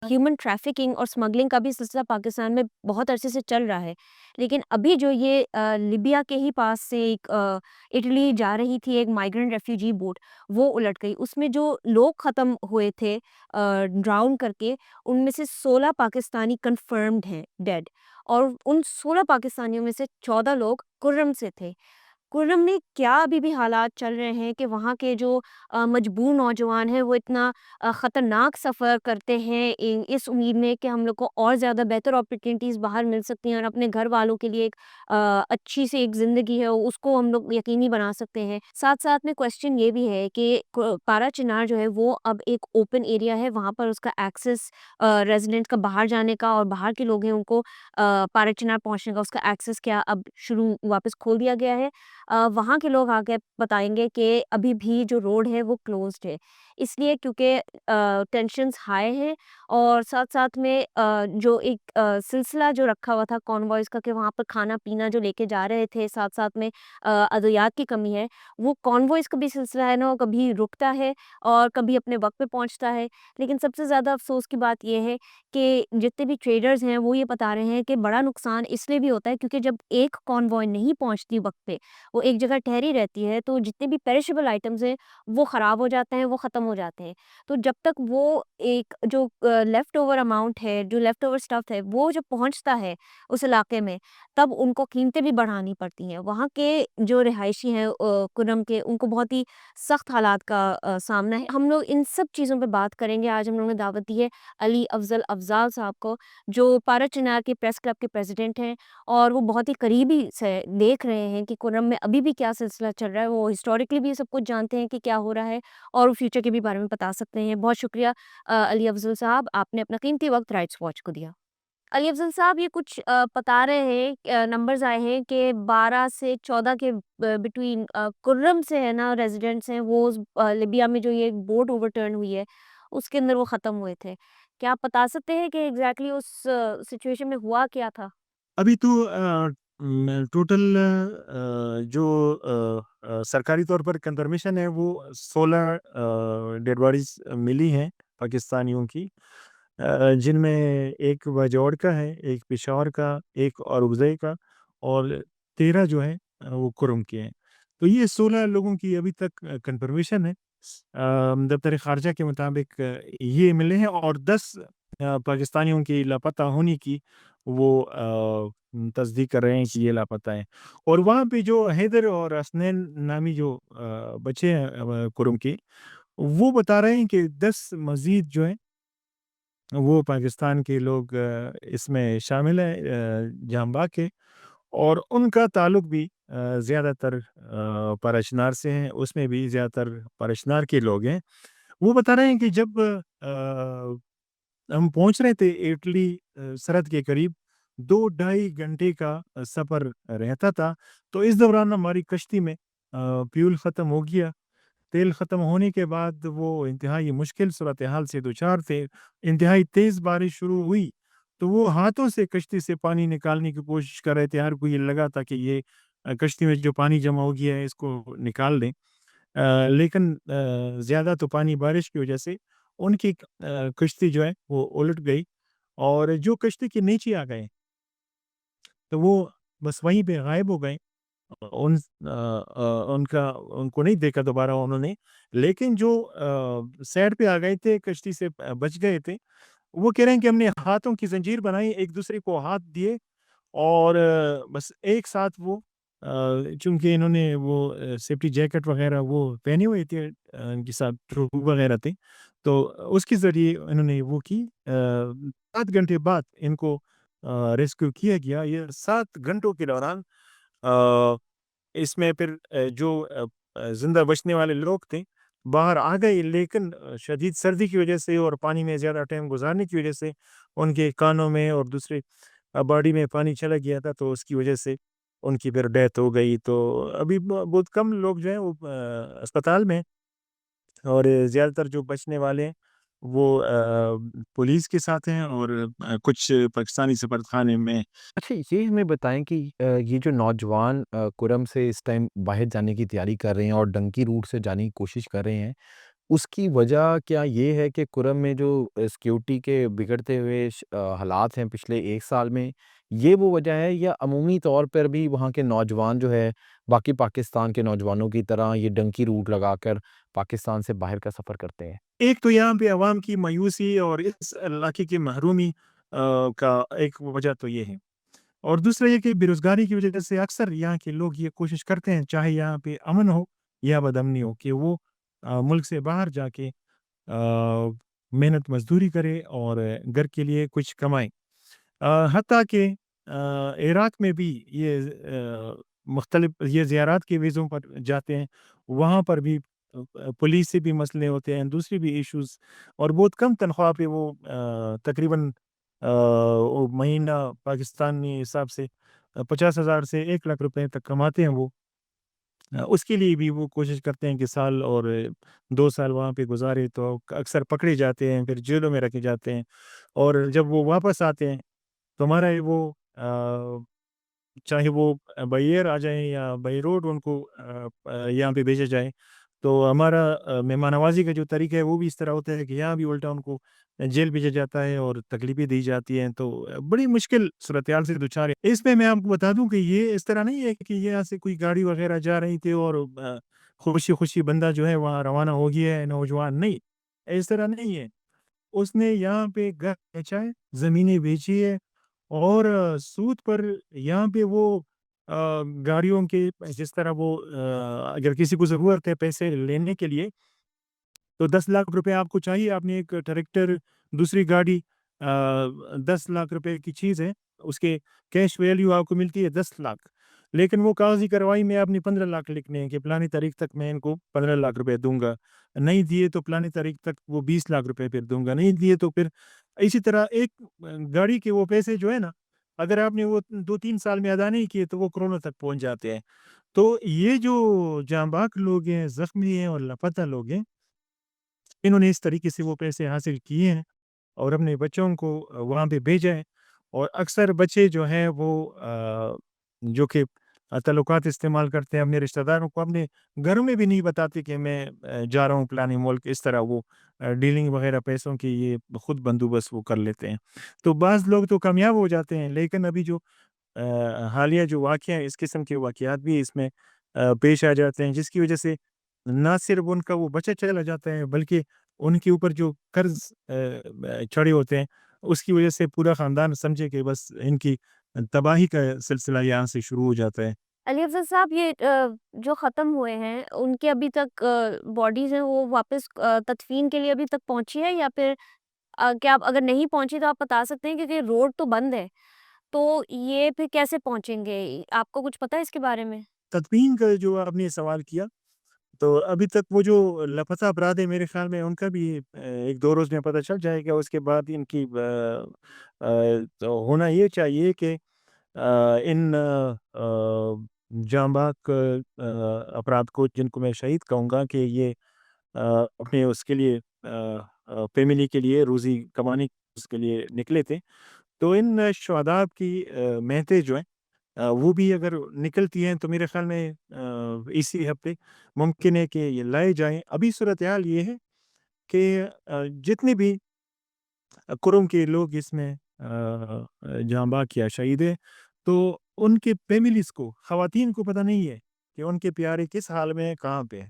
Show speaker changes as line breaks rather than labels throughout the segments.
Human trafficking اور smuggling کا بھی سلسلہ پاکستان میں بہت عرصے سے چل رہا ہے، لیکن ابھی جو یہ لیبیا کے ہی پاس سے ایک اٹلی جا رہی تھی ایک مائیگرنٹ ریفیوجی بوٹ، وہ الٹ گئی۔ اس میں جو لوگ ختم ہوئے تھے ڈراؤن کر کے، ان میں سے 16 پاکستانی کنفرمڈ ہیں ڈیڈ، اور ان 16 پاکستانیوں میں سے 14 لوگ کرم سے تھے۔ کرم میں کیا ابھی بھی حالات چل رہے ہیں کہ وہاں کے جو مجبور نوجوان ہیں وہ اتنا خطرناک سفر کرتے ہیں اس امید میں کہ ہم لوگ کو اور زیادہ بہتر اپرچونیٹیز باہر مل سکتی ہیں اور اپنے گھر والوں کے لیے ایک اچھی سی ایک زندگی ہے اس کو ہم لوگ یقینی بنا سکتے ہیں۔ ساتھ ساتھ میں کوشچن یہ بھی ہے کہ پارا چنار جو ہے وہ اب ایک اوپن ایریا ہے، وہاں پر اس کا ایکسس ریزیڈنٹ کا باہر جانے کا اور باہر کے لوگ ہیں ان کو پارا چنار پہنچنے کا اس کا ایکسس کیا اب شروع واپس کھول دیا گیا ہے۔ وہاں کے لوگ آگے بتائیں گے کہ ابھی بھی جو روڈ ہے وہ کلوزڈ ہے، اس لیے کیونکہ ٹینشنز ہائی ہیں، اور ساتھ ساتھ میں جو ایک سلسلہ جو رکھا ہوا تھا کانوائز کا کہ وہاں پر کھانا پینا جو لے کے جا رہے تھے، ساتھ ساتھ میں ادویات کی کمی ہے، وہ کانوائز کا بھی سلسلہ ہے نا، وہ کبھی رکتا ہے اور کبھی اپنے وقت پہ پہنچتا ہے۔ لیکن سب سے زیادہ افسوس کی بات یہ ہے کہ جتنے بھی ٹریڈرز ہیں وہ یہ بتا رہے ہیں کہ بڑا نقصان اس لیے بھی ہوتا ہے کیونکہ جب ایک کانوائے نہیں پہنچتی وقت پہ، وہ ایک جگہ ٹھہری رہتی ہے، تو جتنے بھی پیرشیبل آئٹمز ہیں وہ خراب ہو جاتے ہیں، وہ ختم ہو جاتے ہیں۔ تو جب تک وہ ایک جو لیفٹ اوور اماؤنٹ ہے، جو لیفٹ اوور اسٹف ہے، وہ جب پہنچتا ہے اس علاقے میں، تب ان کو قیمتیں بھی بڑھانی پڑتی ہیں۔ وہاں کے جو رہائشی ہیں کرم کے، ان کو بہت ہی سخت حالات کا سامنا ہے۔ ہم لوگ ان سب چیزوں پہ بات کریں گے۔ آج ہم لوگوں نے دعوت دی ہے علی افضل افضال صاحب کو، جو پارا چنار کے پریس کلب کے پریزیڈنٹ ہیں، اور وہ بہت ہی قریبی سے دیکھ رہے ہیں کہ کرم میں ابھی بھی کیا سلسلہ چل رہا ہے۔ وہ ہسٹوریکلی بھی سب کچھ جانتے ہیں کہ کیا ہو رہا ہے، اور فیوچر کے بھی بارے میں بتا سکتے ہیں۔ بہت شکریہ علی افضل صاحب، آپ نے اپنا قیمتی وقت رائٹس واچ کو دیا۔ علی افضل صاحب، یہ کچھ بتا رہے ہیں، نمبرز آئے ہیں کہ 12 سے 14 کے بٹوین کرم سے ہے نا ریزیڈنٹس ہیں، وہ لیبیا میں جو یہ بوٹ اوور ٹرن ہوئی ہے اس کے اندر وہ ختم ہوئے تھے۔ کیا آپ بتا سکتے ہیں کہ ایگزیکٹلی اس سچویشن میں ہوا کیا تھا؟
ابھی تو ٹوٹل جو سرکاری طور پر کنفرمیشن ہے وہ 16 ڈیڈ باڈیز ملی ہیں پاکستانیوں کی، جن میں ایک باجوڑ کا ہے، ایک پشاور کا، ایک اورگزئی کا، اور 13 جو ہے وہ کرم کے ہیں۔ تو یہ 16 لوگوں کی ابھی تک کنفرمیشن ہے دفتر خارجہ کے مطابق یہ ملے ہیں، اور 10 پاکستانیوں کی لاپتہ ہونے کی وہ تصدیق کر رہے ہیں کہ یہ لاپتہ ہیں۔ اور وہاں پہ جو حیدر اور حسنین نامی جو بچے ہیں کرم کے، وہ بتا رہے ہیں کہ 10 مزید جو ہیں وہ پاکستان کے لوگ اس میں شامل ہیں، جام باغ کے، اور ان کا تعلق بھی زیادہ تر پاراشنار سے ہیں، اس میں بھی زیادہ تر پاراشنار کے لوگ ہیں۔ وہ بتا رہے ہیں کہ جب ہم پہنچ رہے تھے اٹلی سرحد کے قریب، 2-2.5 گھنٹے کا سفر رہتا تھا، تو اس دوران ہماری کشتی میں فیول ختم ہو گیا۔ تیل ختم ہونے کے بعد وہ انتہائی مشکل صورتحال سے دوچار تھے، انتہائی تیز بارش شروع ہوئی، تو وہ ہاتھوں سے کشتی سے پانی نکالنے کی کوشش کر رہے تھے۔ ہر کوئی لگا تھا کہ یہ کشتی میں جو پانی جمع ہو گیا ہے اس کو نکال دیں، لیکن زیادہ تو پانی بارش کی وجہ سے ان کی کشتی جو ہے وہ الٹ گئی، اور جو کشتی کے نیچے آ گئے تو وہ بس وہیں پہ غائب ہو گئے۔ ان کو نہیں دیکھا دوبارہ انہوں نے، لیکن جو سائڈ پہ آ گئے تھے، کشتی سے بچ گئے تھے، وہ کہہ رہے ہیں کہ ہم نے ہاتھوں کی زنجیر بنائی، ایک دوسرے کو ہاتھ دیے، اور بس ایک ساتھ وہ چونکہ انہوں نے وہ سیفٹی جیکٹ وغیرہ وہ پہنے ہوئے تھے، ان کے ساتھ ٹروپ وغیرہ تھے، تو اس کے ذریعے انہوں نے وہ کی۔ 7 گھنٹے بعد ان کو ریسکیو کیا گیا۔ یہ 7 گھنٹوں کے دوران اس میں پھر جو زندہ بچنے والے لوگ تھے باہر آ گئے، لیکن شدید سردی کی وجہ سے اور پانی میں زیادہ ٹائم گزارنے کی وجہ سے ان کے کانوں میں اور دوسرے باڈی میں پانی چلا گیا تھا، تو اس کی وجہ سے ان کی پھر ڈیتھ ہو گئی۔ تو ابھی بہت کم لوگ جو ہیں وہ اسپتال میں، اور زیادہ تر جو بچنے والے ہیں وہ پولیس کے ساتھ ہیں، اور کچھ پاکستانی سفارتخانے میں۔
اچھا، یہ ہمیں بتائیں کہ یہ جو نوجوان کرم سے اس ٹائم باہر جانے کی تیاری کر رہے ہیں اور ڈنکی روٹ سے جانے کی کوشش کر رہے ہیں، اس کی وجہ کیا یہ ہے کہ کرم میں جو سیکیورٹی کے بگڑتے ہوئے حالات ہیں پچھلے 1 سال میں، یہ وہ وجہ ہے، یا عمومی طور پر بھی وہاں کے نوجوان جو ہے باقی پاکستان کے نوجوانوں کی طرح یہ ڈنکی روٹ لگا کر پاکستان سے باہر کا سفر کرتے ہیں؟
ایک تو یہاں پہ عوام کی مایوسی اور اس علاقے کی محرومی کا ایک وجہ تو یہ ہے، اور دوسرا یہ کہ بیروزگاری کی وجہ سے اکثر یہاں کے لوگ یہ کوشش کرتے ہیں، چاہے یہاں پہ امن ہو یا بدامنی ہو، کہ وہ ملک سے باہر جا کے محنت مزدوری کرے اور گھر کے لیے کچھ کمائیں۔ حتیٰ کہ عراق میں بھی یہ مختلف یہ زیارات کے ویزوں پر جاتے ہیں، وہاں پر بھی پولیس سے بھی مسئلے ہوتے ہیں، دوسری بھی ایشوز، اور بہت کم تنخواہ پہ وہ تقریباً وہ مہینہ پاکستانی حساب سے 50,000 سے 1 لاکھ روپے تک کماتے ہیں وہ۔ اس کے لیے بھی وہ کوشش کرتے ہیں کہ سال اور 2 سال وہاں پہ گزارے، تو اکثر پکڑے جاتے ہیں، پھر جیلوں میں رکھے جاتے ہیں، اور جب وہ واپس آتے ہیں تو ہمارا وہ چاہے وہ بائی ایئر آ جائیں یا بائی روڈ ان کو یہاں پہ بھیجا جائے، تو ہمارا مہمان نوازی کا جو طریقہ ہے وہ بھی اس طرح ہوتا ہے کہ یہاں بھی الٹا ان کو جیل بھیجا جاتا ہے اور تکلیفیں دی جاتی ہیں، تو بڑی مشکل صورتحال سے دوچار ہے۔ اس میں میں آپ کو بتا دوں کہ یہ اس طرح نہیں ہے کہ یہاں سے کوئی گاڑی وغیرہ جا رہی تھی اور خوشی خوشی بندہ جو ہے وہاں روانہ ہو گیا ہے، نوجوان نہیں، اس طرح نہیں ہے۔ اس نے یہاں پہ گھر بیچا ہے، زمینیں بیچی ہے، اور سود پر یہاں پہ وہ گاڑیوں کے جس طرح وہ اگر کسی کو ضرورت ہے پیسے لینے کے لیے تو 10 لاکھ روپے آپ کو چاہیے، آپ نے ایک ٹریکٹر، دوسری گاڑی 10 لاکھ روپے کی چیز ہے، اس کے کیش ویلیو آپ کو ملتی ہے 10 لاکھ، لیکن وہ کاغذی کارروائی میں آپ نے 15 لاکھ لکھنے ہیں کہ پلانی تاریخ تک میں ان کو 15 لاکھ روپے دوں گا، نہیں دیے تو پلانی تاریخ تک وہ 20 لاکھ روپے پھر دوں گا، نہیں دیے تو پھر اسی طرح ایک گاڑی کے وہ پیسے جو ہے نا، اگر آپ نے وہ 2-3 سال میں ادا نہیں کیے تو وہ کروڑوں تک پہنچ جاتے ہیں۔ تو یہ جو جاں باک لوگ ہیں، زخمی ہیں اور لاپتہ لوگ ہیں، انہوں نے اس طریقے سے وہ پیسے حاصل کیے ہیں اور اپنے بچوں کو وہاں پہ بھیجا ہے، اور اکثر بچے جو ہیں وہ جو کہ تعلقات استعمال کرتے ہیں اپنے رشتہ داروں کو، اپنے گھروں میں بھی نہیں بتاتے کہ میں جا رہا ہوں فلانے ملک، اس طرح وہ ڈیلنگ وغیرہ پیسوں کی یہ خود بندوبست وہ کر لیتے ہیں۔ تو بعض لوگ تو کامیاب ہو جاتے ہیں، لیکن ابھی جو حالیہ جو واقعہ ہیں، اس قسم کے واقعات بھی اس میں پیش آ جاتے ہیں، جس کی وجہ سے نہ صرف ان کا وہ بچہ چلا جاتا ہے، بلکہ ان کے اوپر جو قرض چڑھے ہوتے ہیں، اس کی وجہ سے پورا خاندان سمجھے کہ بس ان کی تباہی کا سلسلہ یہاں سے شروع ہو جاتا ہے۔
علی افضل صاحب، یہ جو ختم ہوئے ہیں ان کے ابھی تک باڈیز ہیں وہ واپس تدفین کے لیے ابھی تک پہنچی ہے، یا پھر کیا آپ اگر نہیں پہنچی تو آپ بتا سکتے ہیں، کیونکہ روڈ تو بند ہے، تو یہ پھر کیسے پہنچیں گے؟ آپ کو کچھ پتا ہے اس کے بارے میں؟
تدفین کا جو آپ نے سوال کیا، تو ابھی تک وہ جو لاپتہ افراد ہیں میرے خیال میں ان کا بھی 1-2 روز میں پتہ چل جائے گا، اس کے بعد ان کی تو ہونا یہ چاہیے کہ ان جاں باک افراد کو، جن کو میں شہید کہوں گا، کہ یہ اپنے اس کے لیے فیملی کے لیے روزی کمانے اس کے لیے نکلے تھے، تو ان شہداء کی میتیں جو ہیں وہ بھی اگر نکلتی ہیں تو میرے خیال میں اسی ہفتے ممکن ہے کہ یہ لائے جائیں۔ ابھی صورتحال یہ ہے کہ جتنے بھی کرم کے لوگ اس میں جاں باک یا شہید ہیں، تو ان کے فیملیز کو، خواتین کو پتہ نہیں ہے کہ ان کے پیارے کس حال میں ہیں، کہاں پہ ہیں،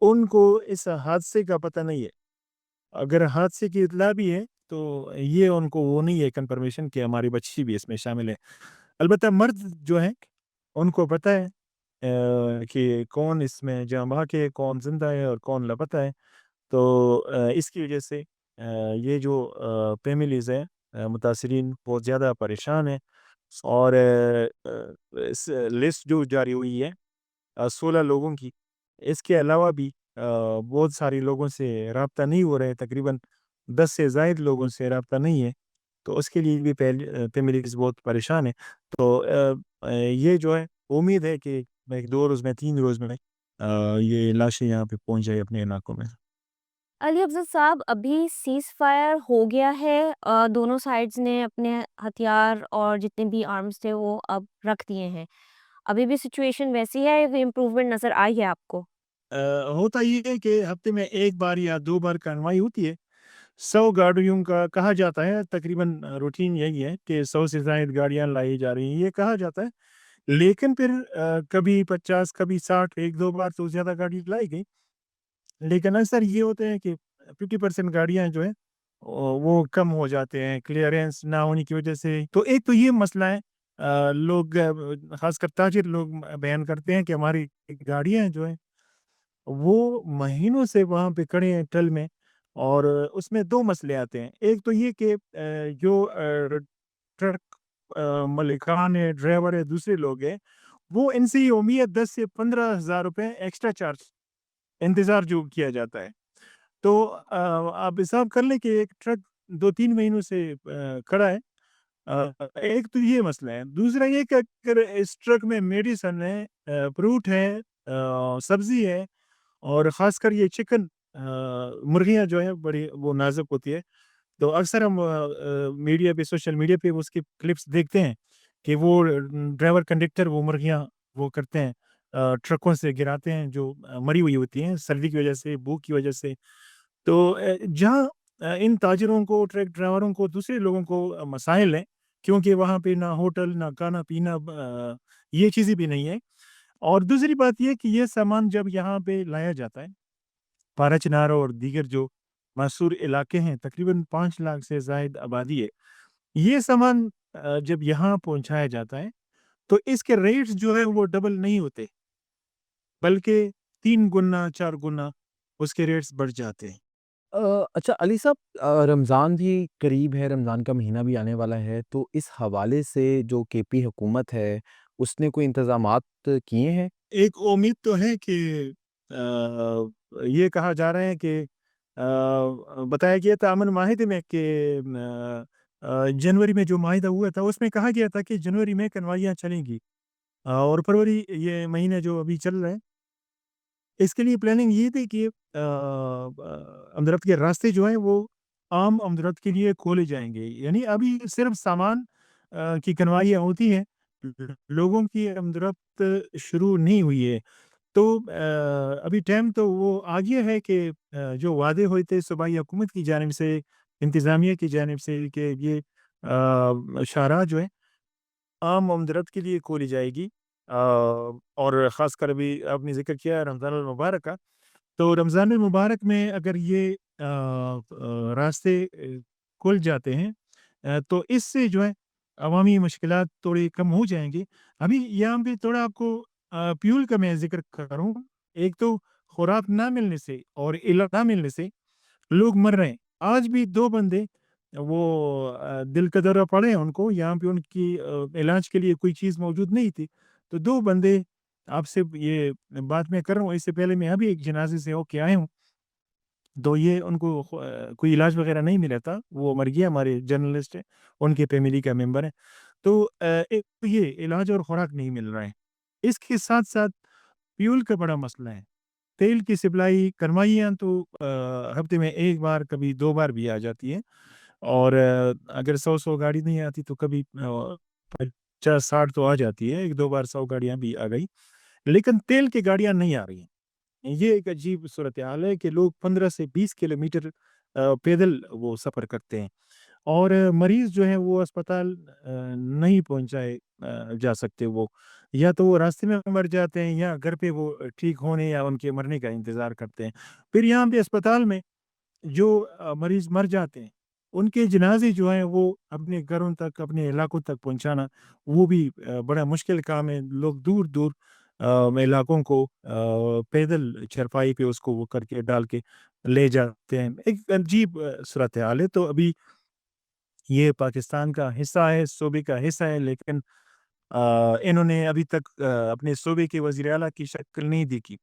ان کو اس حادثے کا پتہ نہیں ہے۔ اگر حادثے کی اطلاع بھی ہے تو یہ ان کو وہ نہیں ہے کنفرمیشن کہ ہماری بچی بھی اس میں شامل ہے۔ البتہ مرد جو ہیں ان کو پتہ ہے کہ کون اس میں جاں بحق ہے، کون زندہ ہے اور کون لاپتہ ہے، تو اس کی وجہ سے یہ جو فیملیز ہیں متاثرین بہت زیادہ پریشان ہیں، اور اس لسٹ جو جاری ہوئی ہے 16 لوگوں کی، اس کے علاوہ بھی بہت سارے لوگوں سے رابطہ نہیں ہو رہے، تقریباً 10 سے زائد لوگوں سے رابطہ نہیں ہے، تو اس کے لیے بھی فیملیز بہت پریشان ہیں۔ تو یہ جو ہے امید ہے کہ 1-2 روز میں 3 روز میں یہ لاشیں یہاں پہ پہنچ جائے اپنے علاقوں میں۔
علی افضل صاحب، ابھی سیز فائر ہو گیا ہے، دونوں سائڈز نے اپنے ہتھیار اور جتنے بھی آرمز تھے وہ اب رکھ دیے ہیں، ابھی بھی سچویشن ویسی ہے، امپروومنٹ نظر آئی ہے آپ کو؟
ہوتا یہ ہے کہ ہفتے میں 1 بار یا 2 بار کارروائی ہوتی ہے۔ 100 گاڑیوں کا کہا جاتا ہے، تقریباً روٹین یہی ہے کہ 100 سے زائد گاڑیاں لائی جا رہی ہیں، یہ کہا جاتا ہے۔ لیکن پھر کبھی 50 کبھی 60 1-2 بار تو زیادہ گاڑی لائی گئی۔ لیکن اکثر یہ ہوتے ہیں کہ 50% گاڑیاں جو ہیں وہ کم ہو جاتے ہیں کلیئرنس نہ ہونے کی وجہ سے۔ تو ایک تو یہ مسئلہ ہے، لوگ خاص کر تاجر لوگ بیان کرتے ہیں کہ ہماری گاڑیاں جو ہیں وہ مہینوں سے وہاں پہ کھڑے ہیں ٹل میں، اور اس میں 2 مسئلے آتے ہیں۔ ایک تو یہ کہ جو ٹرک مالکان ہے، ڈرائیور ہے، دوسرے لوگ ہیں، وہ ان سے یہ امید 10 سے 15,000 روپے ایکسٹرا چارج انتظار جو کیا جاتا ہے۔ تو آپ حساب کر لیں کہ ایک ٹرک 2-3 مہینوں سے کھڑا ہے۔ ایک تو یہ مسئلہ ہے۔ دوسرا یہ کہ اگر اس ٹرک میں میڈیسن ہے، فروٹ ہے، سبزی ہے، اور خاص کر یہ چکن، مرغیاں جو ہیں بڑی وہ نازک ہوتی ہے۔ تو اکثر ہم میڈیا پہ، سوشل میڈیا پہ اس کی کلپس دیکھتے ہیں کہ وہ ڈرائیور کنڈکٹر وہ مرغیاں وہ کرتے ہیں، ٹرکوں سے گراتے ہیں جو مری ہوئی ہوتی ہیں سردی کی وجہ سے، بھوک کی وجہ سے۔ تو جہاں ان تاجروں کو، ٹرک ڈرائیوروں کو، دوسرے لوگوں کو مسائل ہیں، کیونکہ وہاں پہ نہ ہوٹل، نہ کھانا پینا، یہ چیزیں بھی نہیں ہیں۔ اور دوسری بات یہ کہ یہ سامان جب یہاں پہ لایا جاتا ہے، پارا چنار اور دیگر جو مشہور علاقے ہیں، تقریباً 5 لاکھ سے زائد آبادی ہے، یہ سامان جب یہاں پہنچایا جاتا ہے تو اس کے ریٹس جو ہے وہ ڈبل نہیں ہوتے، بلکہ 3 گنا 4 گنا اس کے ریٹس بڑھ جاتے ہیں۔
اچھا علی صاحب، رمضان بھی قریب ہے، رمضان کا مہینہ بھی آنے والا ہے، تو اس حوالے سے جو کے پی حکومت ہے اس نے کوئی انتظامات کیے ہیں؟
ایک امید تو ہے کہ یہ کہا جا رہا ہے کہ بتایا گیا تھا امن معاہدے میں کہ جنوری میں جو معاہدہ ہوا تھا اس میں کہا گیا تھا کہ جنوری میں کنوائیاں چلیں گی، اور فروری یہ مہینہ جو ابھی چل رہا ہے اس کے لیے پلاننگ یہ تھی کہ امدرت کے راستے جو ہیں وہ عام امدرت کے لیے کھولے جائیں گے، یعنی ابھی صرف سامان کی کنوائیاں ہوتی ہیں، لوگوں کی امدرت شروع نہیں ہوئی ہے۔ تو ابھی ٹائم تو وہ آ گیا ہے کہ جو وعدے ہوئے تھے صوبائی حکومت کی جانب سے، انتظامیہ کی جانب سے، کہ یہ شاہراہ جو ہے عام امدرت کے لیے کھولی جائے گی، اور خاص کر ابھی آپ نے ذکر کیا رمضان المبارک کا، تو رمضان المبارک میں اگر یہ راستے کھل جاتے ہیں تو اس سے جو ہے عوامی مشکلات تھوڑی کم ہو جائیں گی۔ ابھی یہاں پہ تھوڑا آپ کو پیول کا میں ذکر کروں، ایک تو خوراک نہ ملنے سے اور علاج نہ ملنے سے لوگ مر رہے ہیں۔ آج بھی 2 بندے وہ دل کا دورہ پڑے ہیں ان کو، یہاں پہ ان کی علاج کے لیے کوئی چیز موجود نہیں تھی، تو 2 بندے، آپ سے یہ بات میں کر رہا ہوں، اس سے پہلے میں ابھی ایک جنازے سے ہو کے آیا ہوں، تو یہ ان کو کوئی علاج وغیرہ نہیں ملا تھا، وہ مر گیا، ہمارے جرنلسٹ ہیں، ان کے فیملی کا ممبر ہے۔ تو ایک تو یہ علاج اور خوراک نہیں مل رہا ہے، اس کے ساتھ ساتھ فیول کا بڑا مسئلہ ہے۔ تیل کی سپلائی کنوائیاں تو ہفتے میں 1 بار کبھی 2 بار بھی آ جاتی ہیں، اور اگر 100 گاڑی نہیں آتی تو کبھی 50-60 تو آ جاتی ہے، 1-2 بار 100 گاڑیاں بھی آ گئی، لیکن تیل کی گاڑیاں نہیں آ رہی ہیں۔ یہ ایک عجیب صورتحال ہے کہ لوگ 15 سے 20 کلومیٹر پیدل وہ سفر کرتے ہیں، اور مریض جو ہیں وہ اسپتال نہیں پہنچائے جا سکتے، وہ یا تو وہ راستے میں مر جاتے ہیں یا گھر پہ وہ ٹھیک ہونے یا ان کے مرنے کا انتظار کرتے ہیں۔ پھر یہاں پہ اسپتال میں جو مریض مر جاتے ہیں ان کے جنازے جو ہیں وہ اپنے گھروں تک، اپنے علاقوں تک پہنچانا، وہ بھی بڑا مشکل کام ہے۔ لوگ دور دور علاقوں کو پیدل چرپائی پہ اس کو وہ کر کے ڈال کے لے جاتے ہیں، ایک عجیب صورتحال ہے۔ تو ابھی یہ پاکستان کا حصہ ہے، صوبے کا حصہ ہے، لیکن انہوں نے ابھی تک اپنے صوبے کے وزیر اعلیٰ کی شکل نہیں دیکھی،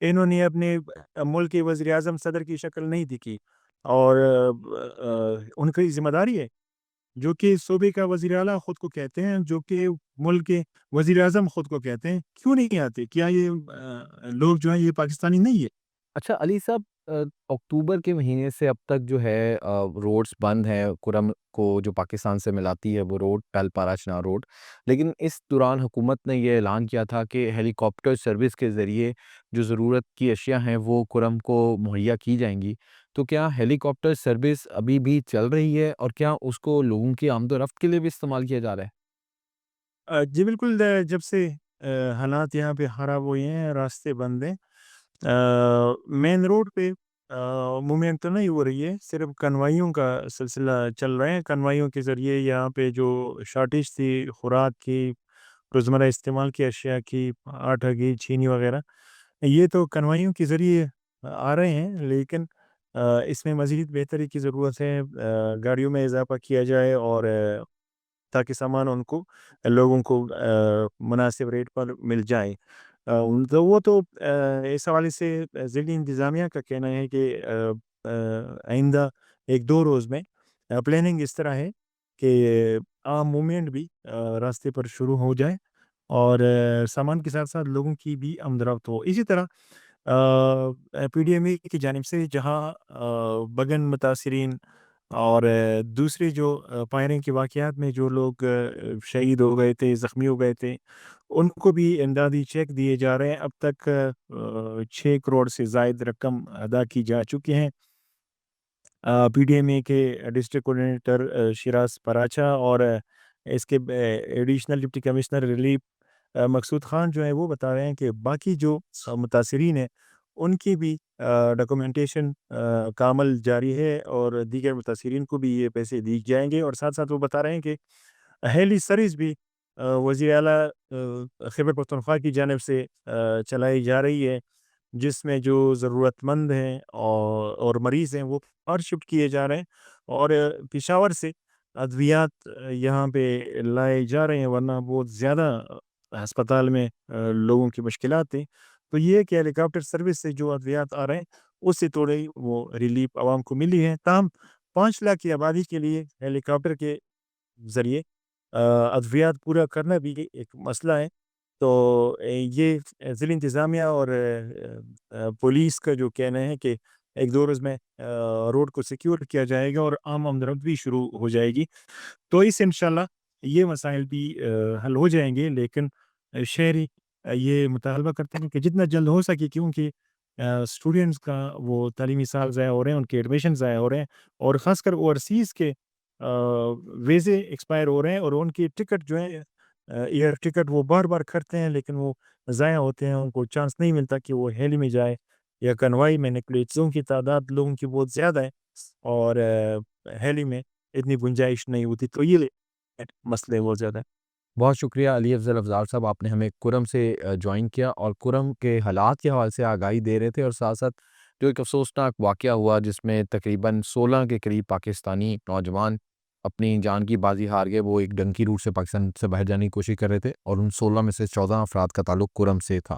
انہوں نے اپنے ملک کے وزیر اعظم صدر کی شکل نہیں دیکھی، اور ان کی ذمہ داری ہے، جو کہ صوبے کا وزیر اعلیٰ خود کو کہتے ہیں، جو کہ ملک کے وزیر اعظم خود کو کہتے ہیں، کیوں نہیں آتے؟ کیا یہ لوگ جو ہیں یہ پاکستانی نہیں ہے؟
اچھا علی صاحب، اکتوبر کے مہینے سے اب تک جو ہے روڈز بند ہیں کرم کو جو پاکستان سے ملاتی ہے وہ روڈ ٹل پارا چنار روڈ، لیکن اس دوران حکومت نے یہ اعلان کیا تھا کہ ہیلی کاپٹر سروس کے ذریعے جو ضرورت کی اشیاء ہیں وہ کرم کو مہیا کی جائیں گی، تو کیا ہیلی کاپٹر سروس ابھی بھی چل رہی ہے اور کیا اس کو لوگوں کی آمد و رفت کے لیے بھی استعمال کیا جا رہا ہے؟
جی بالکل، جب سے حالات یہاں پہ خراب ہوئے ہیں، راستے بند ہیں، مین روڈ پہ موومنٹ تو نہیں ہو رہی ہے، صرف کنوائیوں کا سلسلہ چل رہا ہے۔ کنوائیوں کے ذریعے یہاں پہ جو شارٹیج تھی خوراک کی، روزمرہ استعمال کی اشیاء کی، آٹا کی، چینی وغیرہ، یہ تو کنوائیوں کے ذریعے آ رہے ہیں، لیکن اس میں مزید بہتری کی ضرورت ہے۔ گاڑیوں میں اضافہ کیا جائے اور تاکہ سامان ان کو لوگوں کو مناسب ریٹ پر مل جائے۔ تو وہ تو اس حوالے سے ضلعی انتظامیہ کا کہنا ہے کہ آئندہ ایک دو روز میں پلاننگ اس طرح ہے کہ عام موومنٹ بھی راستے پر شروع ہو جائے اور سامان کے ساتھ ساتھ لوگوں کی بھی آمد و رفت ہو۔ اسی طرح پی ڈی ایم اے کی جانب سے جہاں بگن متاثرین اور دوسرے جو فائرنگ کے واقعات میں جو لوگ شہید ہو گئے تھے، زخمی ہو گئے تھے، ان کو بھی امدادی چیک دیے جا رہے ہیں۔ اب تک 6 کروڑ سے زائد رقم ادا کی جا چکی ہیں۔ پی ڈی ایم اے کے ڈسٹرکٹ کوآرڈینیٹر شیراز پراچا اور اس کے ایڈیشنل ڈپٹی کمشنر ریلیف مقصود خان جو ہے وہ بتا رہے ہیں کہ باقی جو متاثرین ہیں ان کی بھی ڈاکومنٹیشن کا عمل جاری ہے اور دیگر متاثرین کو بھی یہ پیسے دی جائیں گے، اور ساتھ ساتھ وہ بتا رہے ہیں کہ ہیلی سروس بھی وزیر اعلیٰ خیبر پختونخوا کی جانب سے چلائی جا رہی ہے، جس میں جو ضرورت مند ہیں اور مریض ہیں وہ اور شفٹ کیے جا رہے ہیں، اور پشاور سے ادویات یہاں پہ لائے جا رہے ہیں، ورنہ بہت زیادہ ہسپتال میں لوگوں کی مشکلات تھیں۔ تو یہ کہ ہیلی کاپٹر سروس سے جو ادویات آ رہے ہیں اس سے تھوڑی وہ ریلیف عوام کو ملی ہے۔ تاہم 5 لاکھ کی آبادی کے لیے ہیلی کاپٹر کے ذریعے ادویات پورا کرنا بھی ایک مسئلہ ہے۔ تو یہ ضلع انتظامیہ اور پولیس کا جو کہنا ہے کہ ایک دو روز میں روڈ کو سیکیور کیا جائے گا اور عام آمد و رفت بھی شروع ہو جائے گی، تو اس انشاءاللہ یہ مسائل بھی حل ہو جائیں گے۔ لیکن شہری یہ مطالبہ کرتے ہیں کہ جتنا جلد ہو سکے، کیونکہ اسٹوڈنٹس کا وہ تعلیمی سال ضائع ہو رہے ہیں، ان کے ایڈمیشن ضائع ہو رہے ہیں، اور خاص کر اوورسیز کے ویزے ایکسپائر ہو رہے ہیں، اور ان کی ٹکٹ جو ہے ایئر ٹکٹ وہ بار بار کرتے ہیں لیکن وہ ضائع ہوتے ہیں، ان کو چانس نہیں ملتا کہ وہ ہیلی میں جائے یا کنوائی میں نکلے۔ چیزوں کی تعداد لوگوں کی بہت زیادہ ہے اور ہیلی میں اتنی گنجائش نہیں ہوتی، تو یہ مسئلے بہت زیادہ ہیں۔
بہت شکریہ علی افضل افضال صاحب، آپ نے ہمیں کرم سے جوائن کیا اور کرم کے حالات کے حوالے سے آگاہی دے رہے تھے، اور ساتھ ساتھ جو ایک افسوسناک واقعہ ہوا جس میں تقریباً 16 کے قریب پاکستانی نوجوان اپنی جان کی بازی ہار گئے، وہ ایک ڈنکی روٹ سے پاکستان سے باہر جانے کی کوشش کر رہے تھے اور ان 16 میں سے 14 افراد کا تعلق کرم سے تھا۔